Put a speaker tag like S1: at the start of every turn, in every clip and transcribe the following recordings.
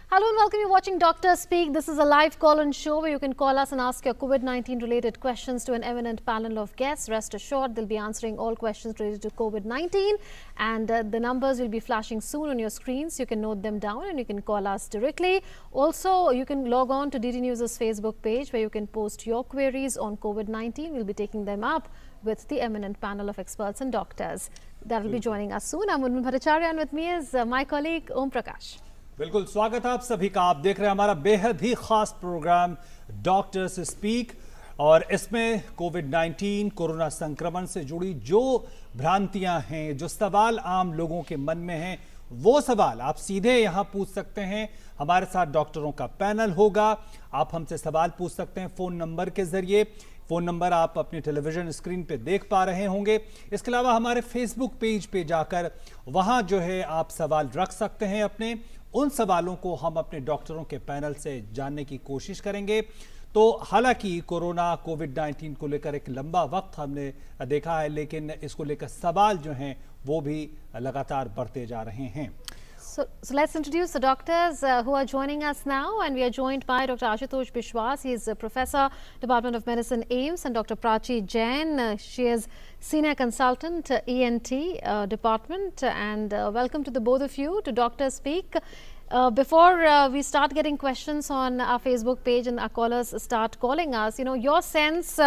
S1: Hello and welcome. You're watching Doctor Speak. This is a live call-in show where you can call us and ask your COVID-19 related questions to an eminent panel of guests. Rest assured, they'll be answering all questions related to COVID-19 and the numbers will be flashing soon on your screens. You can note them down and you can call us directly. Also, you can log on to DD News' Facebook page where you can post your queries on COVID-19. We'll be taking them up with the eminent panel of experts and doctors that will be joining us soon. I'm Unman Bhattacharya and with me is my colleague Om Prakash.
S2: बिल्कुल स्वागत है आप सभी का। आप देख रहे हैं हमारा बेहद ही खास प्रोग्राम डॉक्टर्स स्पीक और इसमें कोविड-19 कोरोना संक्रमण से जुड़ी जो भ्रांतियां हैं, जो सवाल आम लोगों के मन में हैं, वो सवाल आप सीधे यहां पूछ सकते हैं। हमारे साथ डॉक्टरों का पैनल होगा। आप हमसे सवाल पूछ सकते हैं फोन नंबर के जरिए। फोन नंबर आप अपनी टेलीविजन स्क्रीन पे देख पा रहे होंगे। इसके अलावा हमारे फेसबुक पेज पे जाकर वहां जो है आप सवाल रख सकते हैं अपने। उन सवालों को हम अपने डॉक्टरों के पैनल से जानने की कोशिश करेंगे। तो हालांकि कोरोना कोविड-19 को लेकर एक लंबा वक्त हमने देखा है, लेकिन इसको लेकर सवाल जो हैं वो भी लगातार बढ़ते जा रहे हैं।
S1: So let's introduce the doctors who are joining us now, and we are joined by Dr. Ashutosh Biswas. He is a professor, Department of Medicine, AIIMS, and Dr. Prachi Jain. She is senior consultant, ENT department. And welcome to the both of you to Doctor Speak. Before we start getting questions on our Facebook page and our callers start calling us, your sense,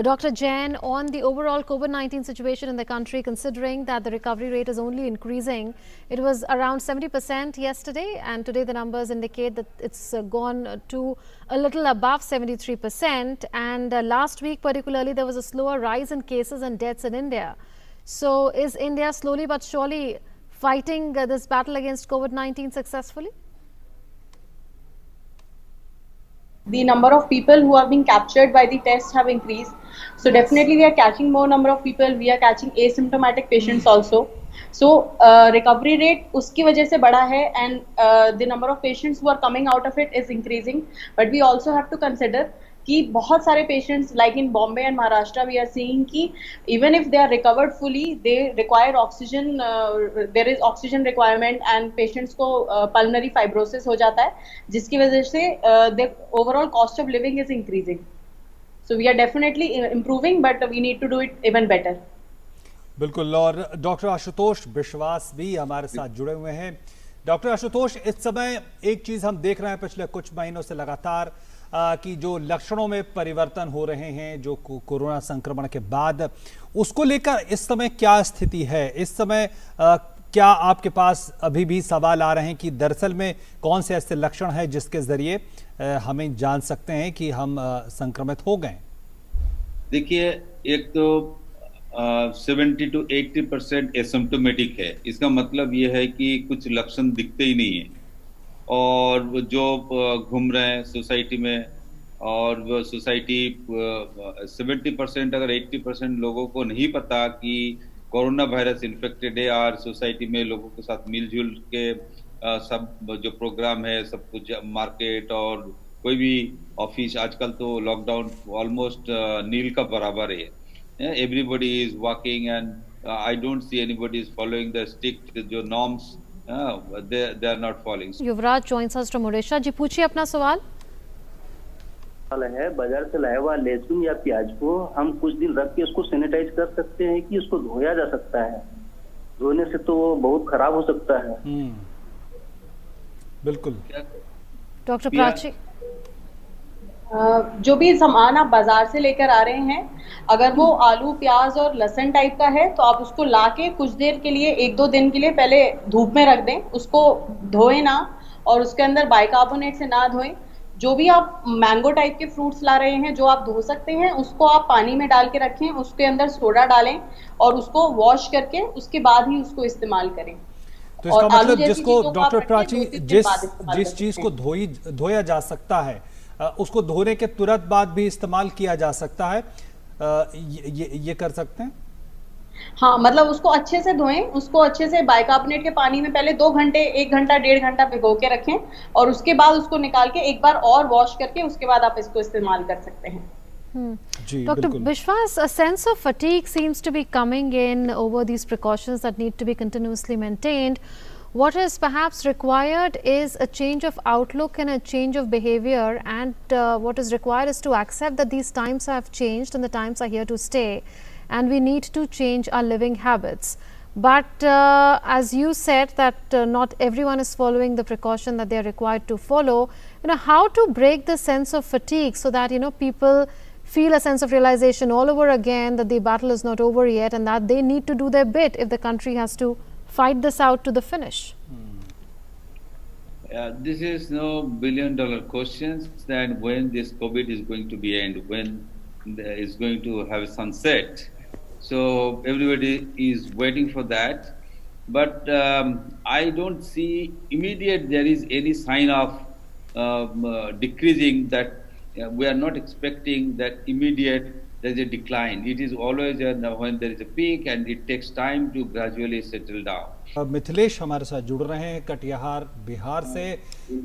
S1: Dr. Jain, on the overall COVID-19 situation in the country, considering that the recovery rate is only increasing. It was around 70% yesterday, and today the numbers indicate that it's gone to a little above 73%. And last week particularly, there was a slower rise in cases and deaths in India. So is India slowly but surely fighting this battle against COVID-19 successfully?
S3: The number of people who are being captured by the tests have increased. So definitely we are catching more number of people. We are catching asymptomatic patients also. So recovery rate uski wajah se bada hai, and the number of patients who are coming out of it is increasing. But we also have to consider कि बहुत सारे patients like in Bombay and Maharashtra we are seeing कि even if they are recovered fully they require oxygen, there is oxygen requirement and patients को pulmonary fibrosis हो जाता है, जिसकी वजह से the overall cost of living is increasing. So we are definitely improving but we need to do it even better.
S2: बिल्कुल. और doctor Ashutosh विश्वास भी हमारे साथ जुड़े हुए हैं. डॉक्टर आशुतोष, इस समय एक चीज हम देख रहे हैं पिछले कुछ महीनों से लगातार कि जो लक्षणों में परिवर्तन हो रहे हैं जो कोरोना संक्रमण के बाद, उसको लेकर इस समय क्या स्थिति है? इस समय क्या आपके पास अभी भी सवाल आ रहे हैं कि दरअसल में कौन से ऐसे लक्षण हैं जिसके जरिए हमें जान सकते हैं कि हम संक्रमित हो गए?
S4: देखिए, एक तो 70 to 80% एसिम्प्टोमेटिक है. इसका मतलब ये है कि कुछ लक्षण दिखते ही नहीं है और जो घूम रहे हैं सोसाइटी में, और वो सोसाइटी 70% अगर 80% लोगों को नहीं पता कि कोरोना वायरस इन्फेक्टेड है और सोसाइटी में लोगों के साथ मिलजुल के सब जो प्रोग्राम है, सब कुछ मार्केट और कोई भी ऑफिस, आजकल तो लॉकडाउन ऑलमोस्ट नील का बराबर है. Everybody is walking and I don't see anybody is following the strict जो norms. They are not following.
S1: Yuvraj joins us from Odisha. जी पूछिए अपना सवाल.
S5: है बाजार से लाया हुआ लहसुन या प्याज को हम कुछ दिन रख के उसको सैनिटाइज कर सकते हैं कि उसको धोया जा सकता है? धोने से तो बहुत खराब हो सकता है.
S2: बिल्कुल.
S1: डॉक्टर प्राची,
S3: जो भी सामान आप बाजार से लेकर आ रहे हैं, अगर वो आलू प्याज और लहसुन टाइप का है तो आप उसको लाके कुछ देर के लिए, 1-2 दिन के लिए पहले धूप में रख दें. उसको धोएं ना, और उसके अंदर बाइकार्बोनेट से ना धोएं. जो भी आप मैंगो टाइप के फ्रूट्स ला रहे हैं जो आप धो सकते हैं, उसको आप पानी में डाल के रखें, उसके अंदर सोडा डालें और उसको वॉश करके उसके बाद ही उसको इस्तेमाल करें.
S2: तो इसका मतलब जिसको डॉक्टर प्राची जिस चीज को धोया जा सकता है उसको धोने के तुरंत बाद भी इस्तेमाल किया जा सकता है, ये कर सकते हैं?
S3: हाँ, मतलब उसको अच्छे से धोएं, उसको अच्छे से बाइकार्बोनेट के पानी में पहले 2 घंटे, 1 घंटा, 1.5 घंटा भिगो के रखें और उसके बाद उसको निकाल के एक बार और वॉश करके उसके बाद आप इसको इस्तेमाल कर सकते हैं.
S1: Dr. Biswas, a sense of fatigue seems to be coming in over these precautions that need to be continuously maintained. what is perhaps required is a change of outlook and a change of behavior, and what is required is to accept that these times have changed and the times are here to stay, and we need to change our living habits. But as you said that not everyone is following the precaution that they are required to follow, how to break the sense of fatigue so that people feel a sense of realization all over again that the battle is not over yet and that they need to do their bit if the country has to fight this out to the finish.
S4: This is no billion-dollar questions that when this COVID is going to be end, when it's going to have a sunset. So everybody is waiting for that, but I don't see immediate there is any sign of decreasing. That we are not expecting that immediate there is a decline. It is always when there is a peak, and it takes time to gradually settle down.
S2: Mithilesh हमारे साथ जुड़ रहे हैं कटिहार बिहार से।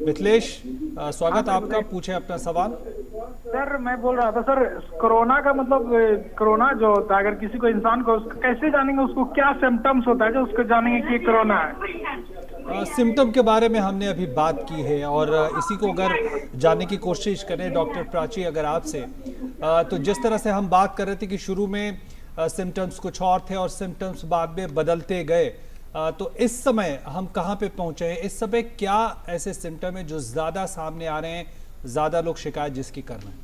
S2: मिथिलेश, स्वागत आपका, पूछे अपना सवाल।
S6: सर मैं बोल रहा था सर, कोरोना का मतलब कोरोना जो होता है, अगर किसी को इंसान को कैसे जानेंगे, उसको क्या सिम्टम्स होता है जो उसको जानेंगे कि कोरोना है?
S2: सिम्टम के बारे में हमने अभी बात की है, और इसी को अगर जानने की कोशिश करें डॉक्टर प्राची अगर आपसे, तो जिस तरह से हम बात कर रहे थे कि शुरू में सिम्टम्स कुछ और थे और सिम्टम्स बाद में बदलते गए, तो इस समय हम कहाँ पे पहुंचे हैं? इस समय क्या ऐसे सिम्टम है जो ज्यादा सामने आ रहे हैं, ज्यादा लोग शिकायत जिसकी कर रहे हैं?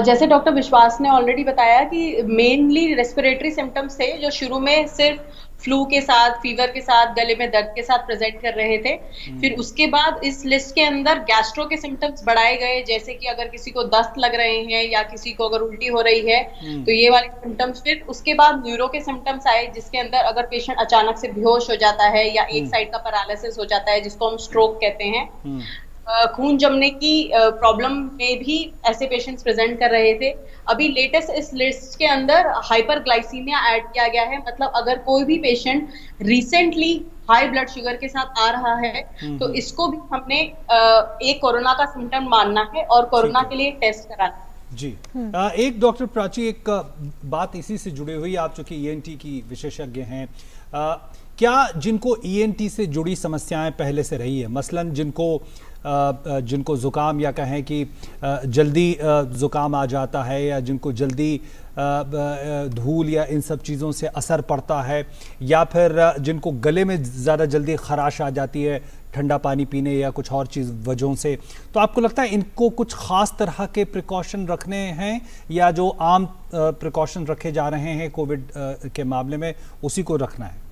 S3: जैसे डॉक्टर विश्वास ने ऑलरेडी बताया कि मेनली रेस्पिरेटरी सिम्टम्स थे जो शुरू में सिर्फ फ्लू के साथ, फीवर के साथ, गले में दर्द के साथ प्रेजेंट कर रहे थे। फिर उसके बाद इस लिस्ट के अंदर गैस्ट्रो के सिम्टम्स बढ़ाए गए, जैसे कि अगर किसी को दस्त लग रहे हैं या किसी को अगर उल्टी हो रही है तो ये वाले सिम्टम्स। फिर उसके बाद न्यूरो के सिम्टम्स आए, जिसके अंदर अगर पेशेंट अचानक से बेहोश हो जाता है या एक साइड का पैरालिसिस हो जाता है, जिसको हम स्ट्रोक कहते हैं। खून जमने की प्रॉब्लम में भी ऐसे पेशेंट्स प्रेजेंट कर रहे थे। अभी लेटेस्ट इस लिस्ट के अंदर हाइपरग्लाइसीमिया ऐड किया गया है, मतलब अगर कोई भी patient recently high blood sugar के साथ आ रहा है तो इसको भी हमने एक कोरोना का सिम्टम मानना है और कोरोना के लिए टेस्ट कराना है।
S2: जी, एक डॉक्टर प्राची, एक बात इसी से जुड़ी हुई, आप चूंकि ईएनटी की विशेषज्ञ हैं, क्या जिनको ईएनटी से जुड़ी समस्याएं पहले से रही है, मसलन जिनको ज़ुकाम या कहें कि जल्दी ज़ुकाम आ जाता है, या जिनको जल्दी धूल या इन सब चीज़ों से असर पड़ता है, या फिर जिनको गले में ज़्यादा जल्दी खराश आ जाती है ठंडा पानी पीने या कुछ और चीज़ वजहों से, तो आपको लगता है इनको कुछ ख़ास तरह के प्रिकॉशन रखने हैं, या जो आम प्रिकॉशन रखे जा रहे हैं कोविड के मामले में उसी को रखना है?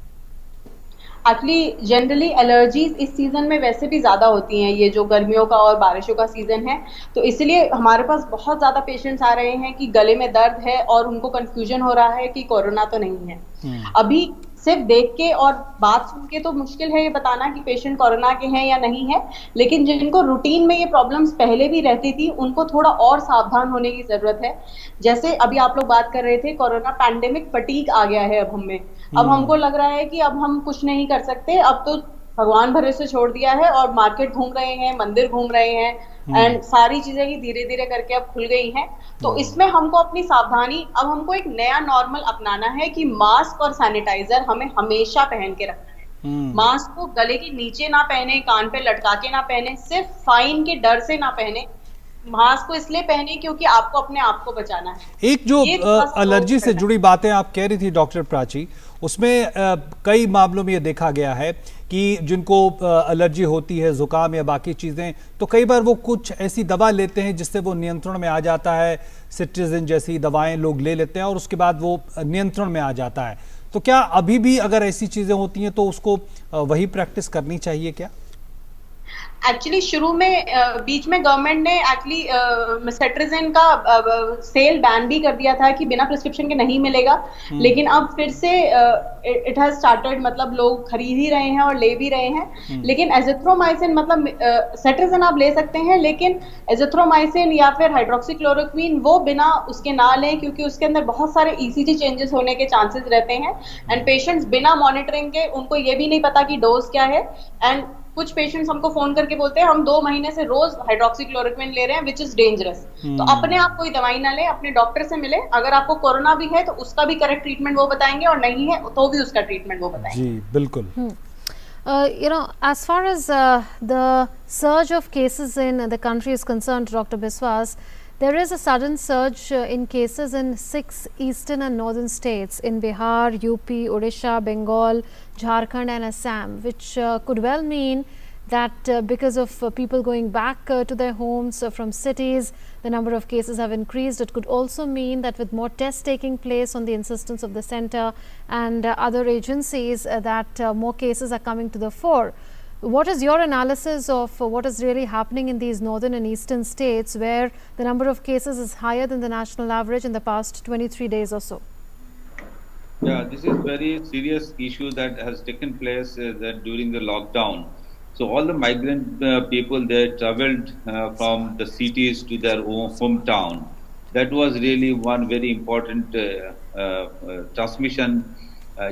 S3: एक्चुअली जनरली एलर्जीज इस सीजन में वैसे भी ज्यादा होती हैं, ये जो गर्मियों का और बारिशों का सीजन है, तो इसलिए हमारे पास बहुत ज्यादा पेशेंट्स आ रहे हैं कि गले में दर्द है और उनको कंफ्यूजन हो रहा है कि कोरोना तो नहीं है। अभी सिर्फ देख के और बात सुन के तो मुश्किल है ये बताना कि पेशेंट कोरोना के हैं या नहीं है, लेकिन जिनको रूटीन में ये प्रॉब्लम्स पहले भी रहती थी उनको थोड़ा और सावधान होने की जरूरत है। जैसे अभी आप लोग बात कर रहे थे, कोरोना पैंडेमिक फटीग आ गया है अब हमें। अब हमको लग रहा है कि अब हम कुछ नहीं कर सकते, अब तो भगवान भरोसे छोड़ दिया है और मार्केट घूम रहे हैं, मंदिर घूम रहे हैं, एंड सारी चीजें ही धीरे धीरे करके अब खुल गई हैं। तो इसमें हमको अपनी सावधानी, अब हमको एक नया नॉर्मल अपनाना है कि मास्क और सैनिटाइजर हमें हमेशा पहन के रखना है। मास्क को गले के नीचे ना पहने, कान पे लटका के ना पहने, सिर्फ फाइन के डर से ना पहने। मास्क को इसलिए पहने क्योंकि आपको अपने आप को बचाना है।
S2: एक जो एलर्जी से जुड़ी बातें आप कह रही थी डॉक्टर प्राची, उसमें कई मामलों में ये देखा गया है कि जिनको एलर्जी होती है, जुकाम या बाकी चीज़ें, तो कई बार वो कुछ ऐसी दवा लेते हैं जिससे वो नियंत्रण में आ जाता है। सिट्राजिन जैसी दवाएं लोग ले लेते हैं और उसके बाद वो नियंत्रण में आ जाता है। तो क्या अभी भी अगर ऐसी चीज़ें होती हैं तो उसको वही प्रैक्टिस करनी चाहिए क्या?
S3: एक्चुअली शुरू में बीच में गवर्नमेंट ने एक्चुअली सेट्राजिन का सेल बैन भी कर दिया था कि बिना प्रिस्क्रिप्शन के नहीं मिलेगा, लेकिन अब फिर से इट हैज स्टार्टेड, मतलब लोग खरीद ही रहे हैं और ले भी रहे हैं। लेकिन एजिथ्रोमाइसिन, मतलब सेट्राजिन आप ले सकते हैं, लेकिन एजिथ्रोमाइसिन या फिर हाइड्रोक्सीक्लोरोक्वीन वो बिना उसके ना लें, क्योंकि उसके अंदर बहुत सारे ईसीजी चेंजेस होने के चांसेस रहते हैं। एंड पेशेंट्स बिना मॉनिटरिंग के, उनको ये भी नहीं पता कि डोज क्या है। एंड कुछ पेशेंट्स हमको फोन करके बोलते हैं हम 2 महीने से रोज हाइड्रोक्सीक्लोरोक्विन ले रहे हैं, विच इज डेंजरस। तो अपने आप कोई दवाई ना ले, अपने डॉक्टर से मिले। अगर आपको कोरोना भी है तो उसका भी करेक्ट ट्रीटमेंट वो बताएंगे, और नहीं है तो भी उसका ट्रीटमेंट वो बताएंगे।
S2: जी बिल्कुल।
S1: As far as the surge of cases in the country is concerned, Dr. Biswas, there is a sudden surge in cases in 6 eastern and northern states in Bihar, UP, Odisha, Bengal, Jharkhand and Assam, which could well mean that because of people going back to their homes from cities, the number of cases have increased. It could also mean that with more tests taking place on the insistence of the centre and other agencies, that more cases are coming to the fore. What is your analysis of what is really happening in these northern and eastern states where the number of cases is higher than the national average in the past 23 days or so?
S4: Yeah, this is very serious issue that has taken place that during the lockdown. So all the migrant people, they traveled from the cities to their own hometown. That was really one very important transmission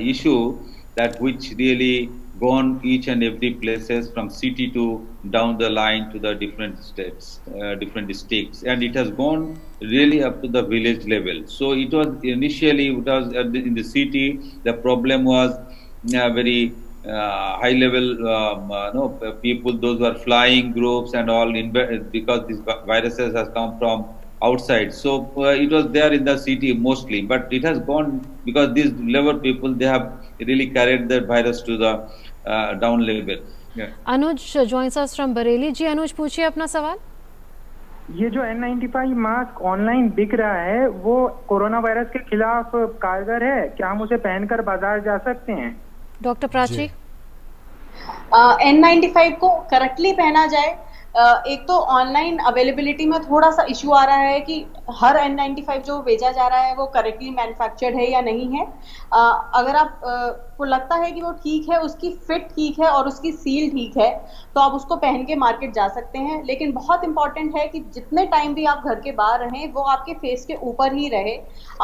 S4: issue, that which really gone each and every places from city to down the line to the different states, different districts, and it has gone really up to the village level. So it was initially, it was in the city, the problem was very high level people, those who are flying groups and all, because these viruses has come from outside. So it was there in the city mostly, but it has gone because these level people, they have really carried the virus to the down level. Yeah.
S1: Anuj joins us from Bareilly. जी अनुज, पूछिए अपना सवाल.
S6: ये जो N95 mask online बिक रहा है वो corona virus के खिलाफ कारगर है क्या? हम उसे पहनकर बाजार जा सकते हैं?
S1: डॉक्टर प्राची.
S3: N95 को करेक्टली पहना जाए. एक तो ऑनलाइन अवेलेबिलिटी में थोड़ा सा इश्यू आ रहा है कि हर N95 जो बेचा जा रहा है वो करेक्टली मैन्युफैक्चर्ड है या नहीं है. अगर आप को लगता है कि वो ठीक है, उसकी फिट ठीक है और उसकी सील ठीक है, तो आप उसको पहन के मार्केट जा सकते हैं. लेकिन बहुत इंपॉर्टेंट है कि जितने टाइम भी आप घर के बाहर रहें वो आपके फेस के ऊपर ही रहे.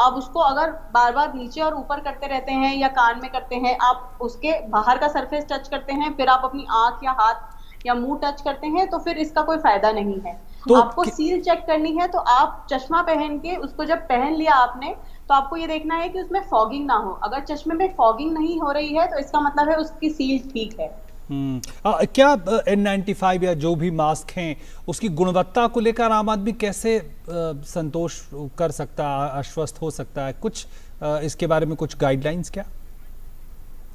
S3: आप उसको अगर बार बार नीचे और ऊपर करते रहते हैं या कान में करते हैं, आप उसके बाहर का सरफेस टच करते हैं, फिर आप अपनी आंख या हाथ या मुंह टच करते हैं, तो फिर इसका कोई फायदा नहीं है. तो आपको सील चेक करनी है, तो आप चश्मा पहन के उसको जब पहन लिया आपने, तो आपको ये देखना है कि उसमें फॉगिंग ना हो. अगर चश्मे में फॉगिंग नहीं हो रही है तो इसका मतलब है उसकी सील ठीक है.
S2: क्या N95 या जो भी मास्क हैं उसकी गुणवत्ता को लेकर आम आदमी कैसे संतोष कर सकता है, आश्वस्त हो सकता है? कुछ इसके बारे में कुछ गाइडलाइंस क्या,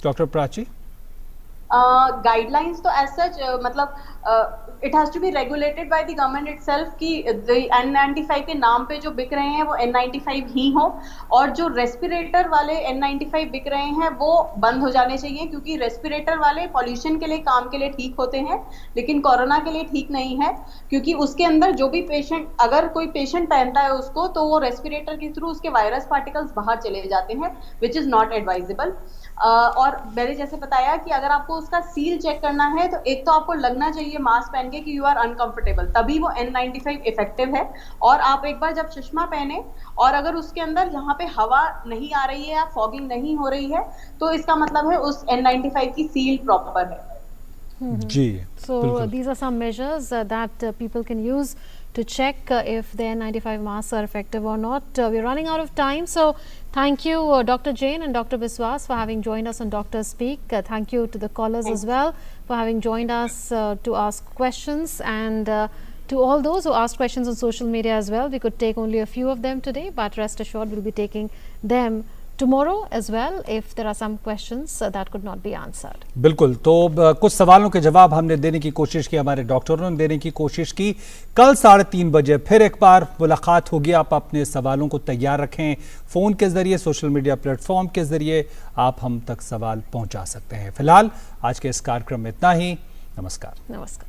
S2: डॉक्टर प्राची?
S3: गाइडलाइंस तो एज सच मतलब it has to be regulated by the government itself कि N95 के नाम पे जो बिक रहे हैं वो N95 ही हो, और जो रेस्पिरेटर वाले N95 बिक रहे हैं वो बंद हो जाने चाहिए, क्योंकि रेस्पिरेटर वाले पॉल्यूशन के लिए, काम के लिए ठीक होते हैं, लेकिन कोरोना के लिए ठीक नहीं है. क्योंकि उसके अंदर जो भी पेशेंट, अगर कोई पेशेंट पहनता है उसको, तो वो रेस्पिरेटर के थ्रू उसके वायरस पार्टिकल्स बाहर चले जाते हैं, विच इज नॉट एडवाइजेबल. और मैंने जैसे बताया कि अगर आपको उसका सील चेक करना है, तो एक तो आपको लगना चाहिए मास्क पहन के कि यू आर अनकंफर्टेबल, तभी वो N95 इफेक्टिव है. और आप एक बार जब चश्मा पहने और अगर उसके अंदर यहाँ पे हवा नहीं आ रही है या फॉगिंग नहीं हो रही है, तो इसका मतलब है उस N95 की सील प्रॉपर है.
S2: जी.
S1: So these are some measures that people can use to check if the N95 masks are effective or not. We're running out of time, so thank you Dr. Jain and Dr. Biswas for having joined us on Dr. Speak. Thank you to the callers as well for having joined us to ask questions, and to all those who asked questions on social media as well. We could take only a few of them today, but rest assured we'll be taking them tomorrow as well if there are some questions that could not be answered.
S2: बिल्कुल. तो कुछ सवालों के जवाब हमने देने की कोशिश की, हमारे डॉक्टरों ने देने की कोशिश की. कल 3:30 बजे फिर एक बार मुलाकात होगी. आप अपने सवालों को तैयार रखें. फ़ोन के ज़रिए, सोशल मीडिया प्लेटफॉर्म के ज़रिए आप हम तक सवाल पहुंचा सकते हैं. फिलहाल आज के इस कार्यक्रम में इतना ही. नमस्कार.
S1: नमस्कार.